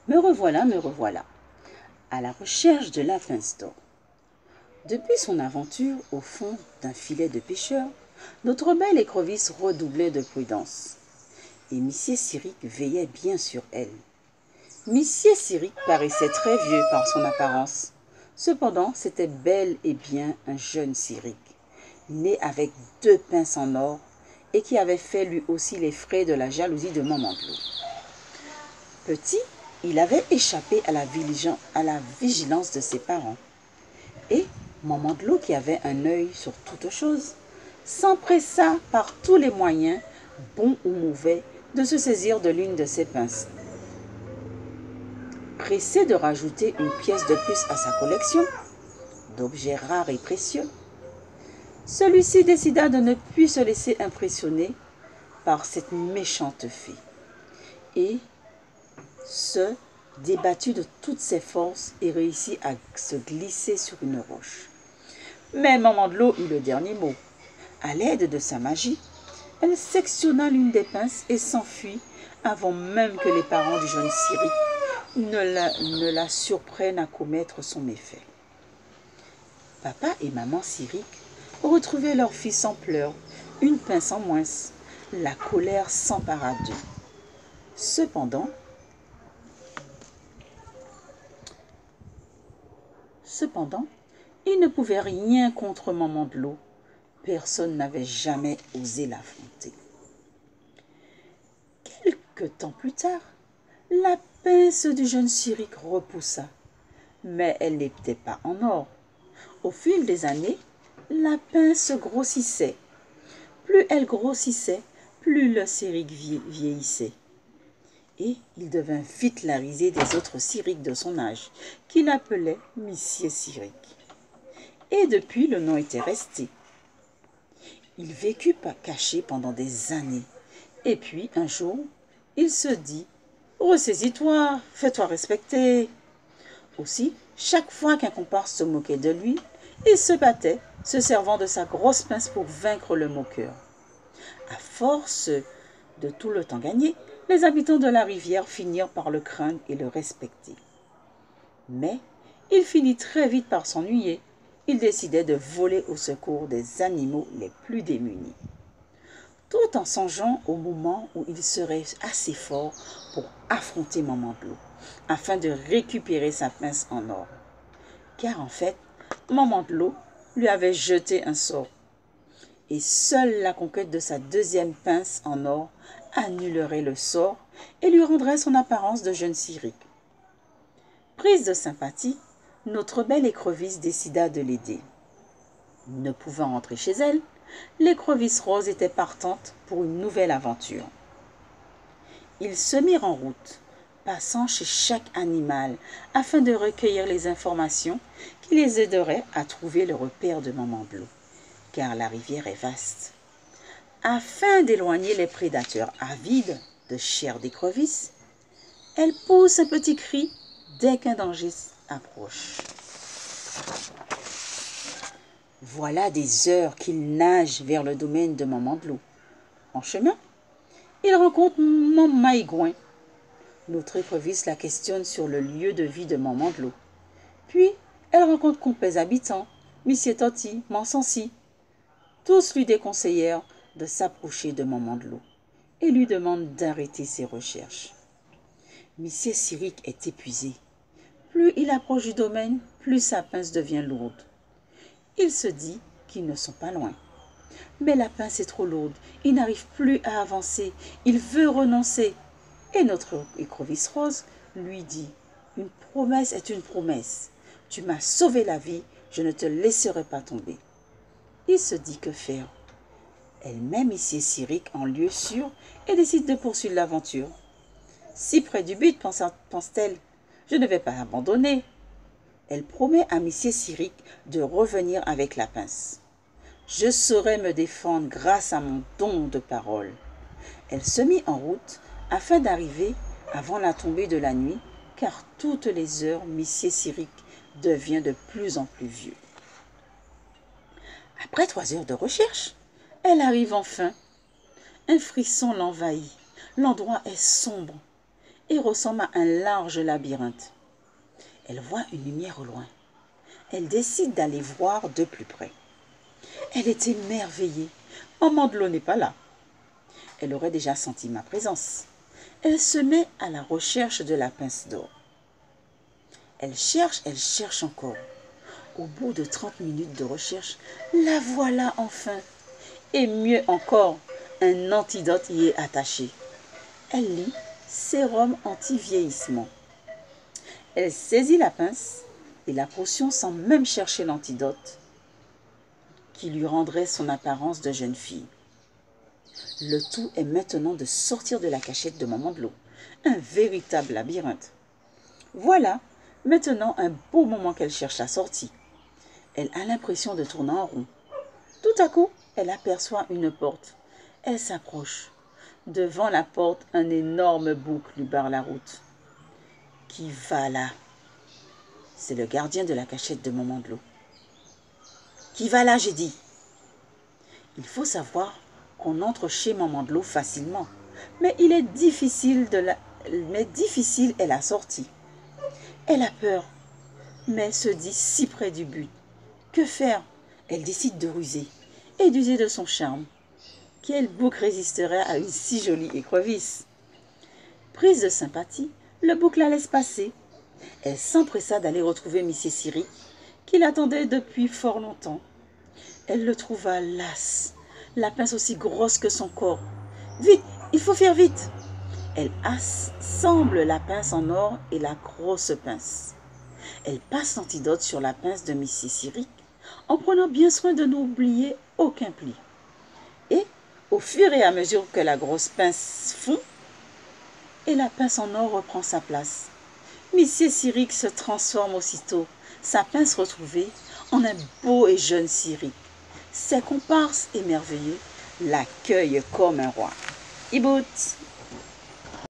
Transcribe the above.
me revoilà, à la recherche de la pince d'or. Depuis son aventure au fond d'un filet de pêcheur, notre belle écrevisse redoublait de prudence. Et Monsieur Cyric veillait bien sur elle. Monsieur Cyric paraissait très vieux par son apparence. Cependant, c'était bel et bien un jeune Cyric, né avec 2 pinces en or et qui avait fait lui aussi les frais de la jalousie de Maman de l'eau. Petit, il avait échappé à la vigilance de ses parents. Et Maman de l'eau, qui avait un œil sur toute chose, s'empressa par tous les moyens, bons ou mauvais, de se saisir de l'une de ses pinces. Pressé de rajouter une pièce de plus à sa collection d'objets rares et précieux, celui-ci décida de ne plus se laisser impressionner par cette méchante fée et se débattit de toutes ses forces et réussit à se glisser sur une roche. Mais Maman de l'eau eut le dernier mot. À l'aide de sa magie, elle sectionna l'une des pinces et s'enfuit avant même que les parents du jeune Cyric ne la surprennent à commettre son méfait. Papa et maman Cyric retrouvaient leur fils en pleurs, une pince en moins. La colère s'empara d'eux. Cependant, ils ne pouvaient rien contre Maman de l'eau. Personne n'avait jamais osé l'affronter. Quelque temps plus tard, la pince du jeune Cyric repoussa, mais elle n'était pas en or. Au fil des années, la pince grossissait. Plus elle grossissait, plus le Cyric vieillissait. Et il devint vite la risée des autres Cyriques de son âge, qui l'appelaient Monsieur Cyric. Et depuis, le nom était resté. Il vécut caché pendant des années. Et puis, un jour, il se dit « Ressaisis-toi, fais-toi respecter ». Aussi, chaque fois qu'un comparse se moquait de lui, il se battait, se servant de sa grosse pince pour vaincre le moqueur. À force de tout le temps gagner, les habitants de la rivière finirent par le craindre et le respecter. Mais il finit très vite par s'ennuyer. Il décidait de voler au secours des animaux les plus démunis, tout en songeant au moment où il serait assez fort pour affronter Maman de l'eau, afin de récupérer sa pince en or. Car en fait, Maman de l'eau lui avait jeté un sort, et seule la conquête de sa deuxième pince en or annulerait le sort et lui rendrait son apparence de jeune Cyric. Prise de sympathie, notre belle écrevisse décida de l'aider. Ne pouvant rentrer chez elle, l'écrevisse rose était partante pour une nouvelle aventure. Ils se mirent en route, passant chez chaque animal afin de recueillir les informations qui les aideraient à trouver le repère de Maman de l'eau, car la rivière est vaste. Afin d'éloigner les prédateurs avides de chair d'écrevisse, elle pousse un petit cri dès qu'un danger approche. Voilà des heures qu'il nage vers le domaine de Maman de l'eau. En chemin, il rencontre Maman Maïgouin. Notre écrevisse la questionne sur le lieu de vie de Maman de l'eau. Puis, elle rencontre comples habitants, Monsieur Toti, Mansansi. Tous lui déconseillèrent de s'approcher de Maman de l'eau et lui demandent d'arrêter ses recherches. Monsieur Cyric est épuisé. Plus il approche du domaine, plus sa pince devient lourde. Il se dit qu'ils ne sont pas loin. Mais la pince est trop lourde, il n'arrive plus à avancer, il veut renoncer. Et notre écrevisse rose lui dit « Une promesse est une promesse. Tu m'as sauvé la vie, je ne te laisserai pas tomber. » Il se dit que faire. Elle met Monsieur Cyric en lieu sûr et décide de poursuivre l'aventure. Si près du but, pense-t-elle, je ne vais pas abandonner. Elle promet à Monsieur Cyric de revenir avec la pince. Je saurai me défendre grâce à mon don de parole. Elle se mit en route afin d'arriver avant la tombée de la nuit, car toutes les heures, Monsieur Cyric devient de plus en plus vieux. Après 3 heures de recherche, elle arrive enfin. Un frisson l'envahit. L'endroit est sombre et ressemble à un large labyrinthe. Elle voit une lumière au loin. Elle décide d'aller voir de plus près. Elle est émerveillée. Maman de l'eau n'est pas là. Elle aurait déjà senti ma présence. Elle se met à la recherche de la pince d'or. Elle cherche encore. Au bout de 30 minutes de recherche, la voilà enfin. Et mieux encore, un antidote y est attaché. Elle lit sérum anti-vieillissement. Elle saisit la pince et la potion sans même chercher l'antidote qui lui rendrait son apparence de jeune fille. Le tout est maintenant de sortir de la cachette de Maman de l'eau. Un véritable labyrinthe. Voilà, maintenant un beau moment qu'elle cherche la sortie. Elle a l'impression de tourner en rond. Tout à coup, elle aperçoit une porte. Elle s'approche. Devant la porte, un énorme bouc lui barre la route. Qui va là? C'est le gardien de la cachette de Maman de l'eau. Qui va là, j'ai dit. Il faut savoir qu'on entre chez Maman de l'eau facilement. Mais il est difficile est la sortie. Elle a peur, mais se dit si près du but. Que faire? Elle décide de ruser et d'user de son charme. Quel bouc résisterait à une si jolie écrevisse? Prise de sympathie, le bouc la laisse passer. Elle s'empressa d'aller retrouver Monsieur Cyric, qui l'attendait depuis fort longtemps. Elle le trouva las, la pince aussi grosse que son corps. Vite, il faut faire vite. Elle assemble la pince en or et la grosse pince. Elle passe l'antidote sur la pince de Monsieur Cyric, en prenant bien soin de n'oublier aucun pli. Et, au fur et à mesure que la grosse pince fond, et la pince en or reprend sa place, Monsieur Cyric se transforme aussitôt, sa pince retrouvée, en un beau et jeune Cyric. Ses comparses émerveillés l'accueillent comme un roi. Ibout!